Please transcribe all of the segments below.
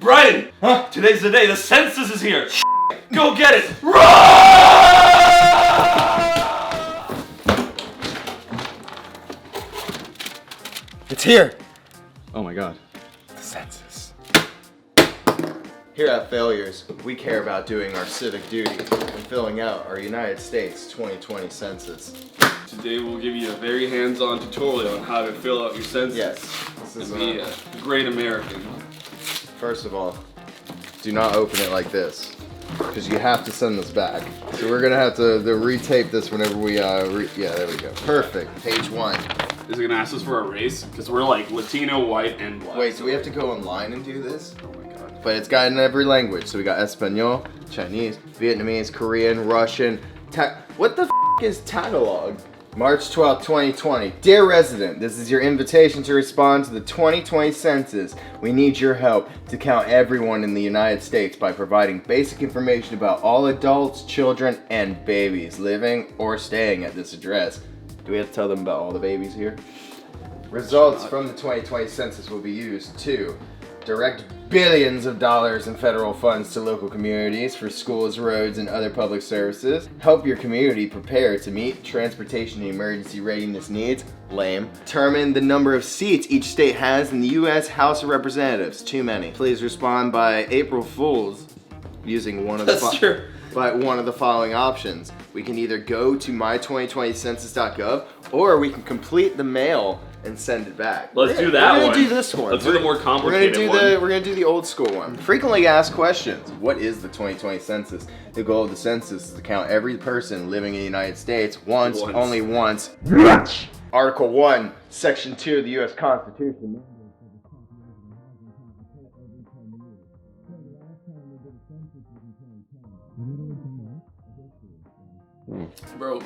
Brian! Huh? Today's the day. The census is here. Go get it. Run! It's here. Oh my god. The census. Here at Failures, we care about doing our civic duty and filling out our United States 2020 census. Today we'll give you a very hands-on tutorial on how to fill out your census. Yes, this is To be a great American. First of all, do not open it like this, because you have to send this back. So we're gonna have to retape this whenever we, yeah, there we go. Perfect, page 1. Is it gonna ask us for our race? Because we're like Latino, white, and black. Wait, so we have to go online and do this? Oh my god. But it's got in every language. So we got Espanol, Chinese, Vietnamese, Korean, Russian, what the f is Tagalog? March 12, 2020. Dear resident, this is your invitation to respond to the 2020 census. We need your help to count everyone in the United States by providing basic information about all adults, children, and babies living or staying at this address. Do we have to tell them about all the babies here? Results from the 2020 census will be used to direct billions of dollars in federal funds to local communities for schools, roads, and other public services. Help your community prepare to meet transportation and emergency readiness needs. Lame. Determine the number of seats each state has in the U.S. House of Representatives. Too many. Please respond by April Fools using one of the following options. We can either go to my2020census.gov or we can complete the mail and send it back. Let's do that one. We're gonna do this one. Let's do the more complicated one. We're gonna do the old school one. Frequently asked questions. What is the 2020 census? The goal of the census is to count every person living in the United States once. Only once. Article 1, Section 2 of the U.S. Constitution. Bro.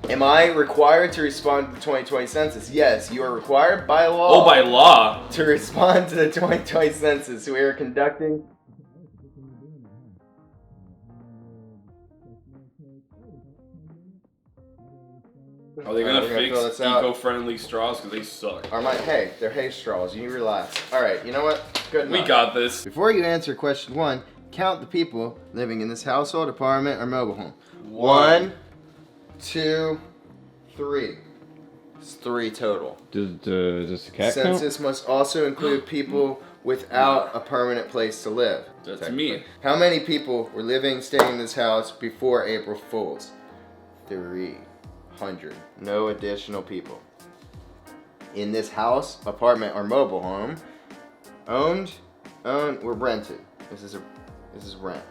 Am I required to respond to the 2020 census? Yes, you are required by law. Oh, by law. To respond to the 2020 census. We are conducting. Are they gonna fix fill this out. eco-friendly straws? Because they suck. Hey, they're hay straws. You relax. All right, you know what? Good enough. We got this. Before you answer question 1, count the people living in this household, apartment, or mobile home. 1, 2, 3. It's 3 total. Does the cat Census must also include people without a permanent place to live. That's me. How many people were staying in this house before April Fools? 300. No additional people. In this house, apartment, or mobile home, owned, we're rented. This is rent.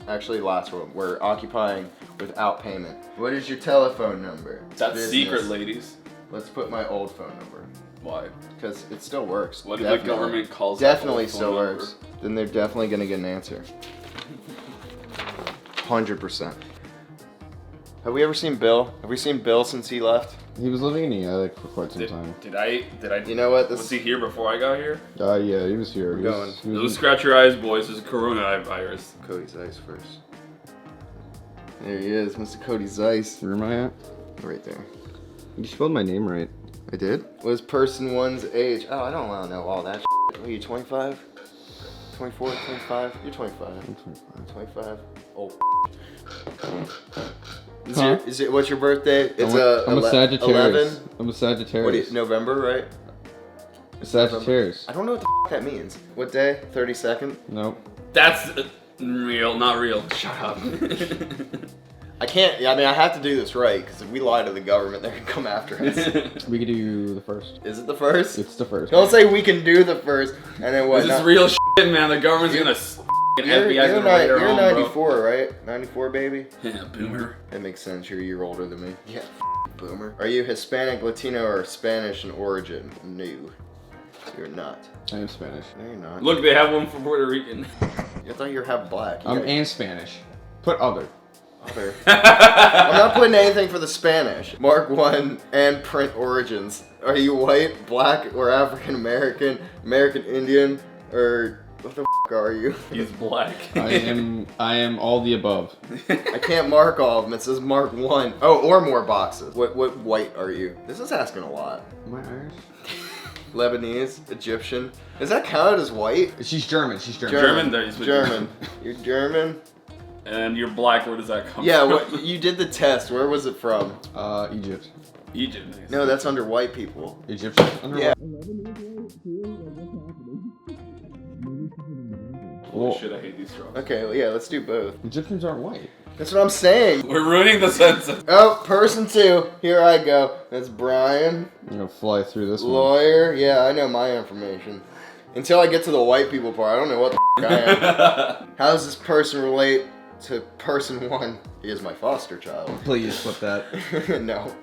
Actually, last one. We're occupying without payment. What is your telephone number? That's Business. secret, ladies. Let's put my old phone number. Why? Because it still works. What if the government calls Definitely that still phone works. Then they're definitely going to get an answer. 100%. Have we ever seen Bill? Have we seen Bill since he left? He was living in the attic for quite some time. Did I? You know what? Was he here before I got here? Yeah, he was here. Don't scratch your eyes, boys. There's a coronavirus. Cody Zeiss first. There he is, Mr. Cody Zeiss. Where am I at? Right there. You spelled my name right. I did? Was person 1's age? Oh, I don't want to know all that shit. What are you, 25? 24, 25? You're 25. I'm 25. 25? Oh. Huh? What's your birthday? It's I'm a Sagittarius. 11? I'm a Sagittarius. November, right? Sagittarius. I don't know what the that means. What day? 32nd? Nope. That's real, not real. Shut up. I can't, I mean, I have to do this right, because if we lie to the government, they're going to come after us. We could do the first. Is it the first? It's the first. Don't say we can do the first, and then what? This is real shit, man. The government's gonna You're 94, right? 94, baby? Yeah, boomer. That makes sense. You're a year older than me. Yeah, boomer. Are you Hispanic, Latino, or Spanish in origin? No. You're not. I am Spanish. No, you're not. Look, they have one for Puerto Rican. I thought you were half black. And Spanish. Put other. Other. I'm not putting anything for the Spanish. Mark 1 and print origins. Are you white, black, or African American, American Indian, or what the f are you? He's black. I am all the above. I can't mark all of them. It says mark 1. Oh, or more boxes. What white are you? This is asking a lot. Am I Irish? Lebanese, Egyptian. Is that counted as white? She's German. She's German. German? There you speak German. You're German? And you're black, where does that come Yeah, from? what, you did the test. Where was it from? Egypt. Egypt. No, that's under white people. Egyptian. Yeah. Holy shit, I hate these straws. Okay, well, yeah, let's do both. Egyptians aren't white. That's what I'm saying. We're ruining the census. Oh, person 2. Here I go. That's Brian. I'm gonna fly through this one. Lawyer. Yeah, I know my information. Until I get to the white people part, I don't know what the I am. How does this person relate to person 1? He is my foster child. Please flip that. No.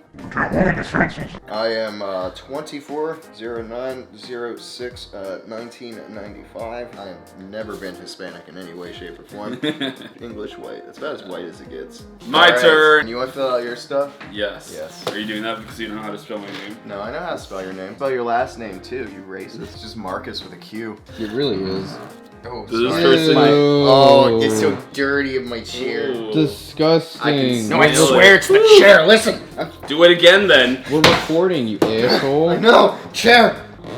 I am 24/09/06/1995. I have never been Hispanic in any way, shape, or form. English white. That's about as white as it gets. My turn. You want to fill out your stuff? Yes. Yes. Are you doing that because you know how to spell my name? No, I know how to spell your name. Spell your last name too, you racist. It's just Marcus with a Q. It really is. Oh, Does this sorry. person- Oh, it's so dirty of my chair. Ooh. Disgusting. No, I Nail swear it. it's the chair. Listen. Do it again then. We're recording, you asshole. I know. Chair.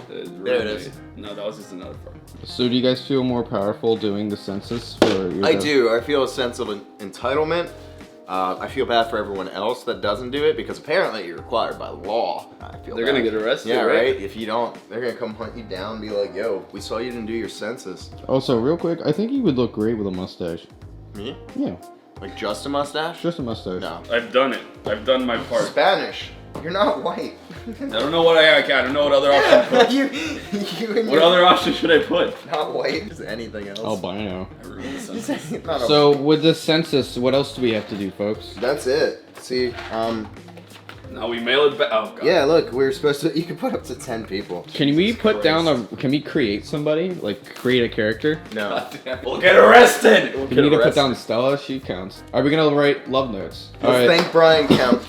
There it is. No, that was just another part. So do you guys feel more powerful doing the census for your I do. I feel a sense of entitlement. I feel bad for everyone else that doesn't do it because apparently you're required by law. I feel They're bad. gonna get arrested, Yeah, right? right? If you don't, they're gonna come hunt you down and be like, yo, we saw you didn't do your census. Also, real quick, I think you would look great with a mustache. Me? Yeah, Like just a mustache? just a mustache. No. I've done it. I've done my part. Spanish. You're not white. I don't know what I don't know what other option to put. you and What your other option should I put? not white. Is anything else? Albino. I ruined the census. Not a- So with the census, what else do we have to do, folks? that's it. See, Now we mail it back. Oh god. yeah, look, we were supposed to. You can put up to 10 people. Can we put Christ. down a? Can we create somebody? Like create a character? No. We'll get arrested. We'll We get need to put arrested. down Stella. She counts. Are we gonna write love notes? All Let's right. thank Brian Count.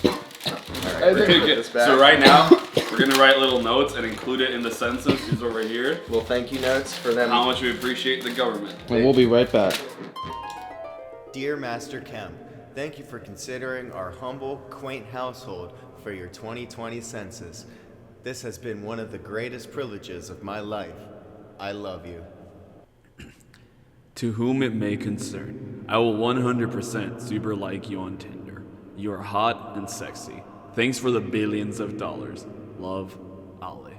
Alright, we're gonna get this back. So right now, we're gonna write little notes and include it in the census. These over here. Little thank you notes for them. How much we appreciate the government. And we'll be right back. Dear Master Chem, thank you for considering our humble, quaint household for your 2020 census. This has been one of the greatest privileges of my life. I love you. To whom it may concern, I will 100% super like you on Tinder. You are hot and sexy. Thanks for the billions of dollars. Love, Ali.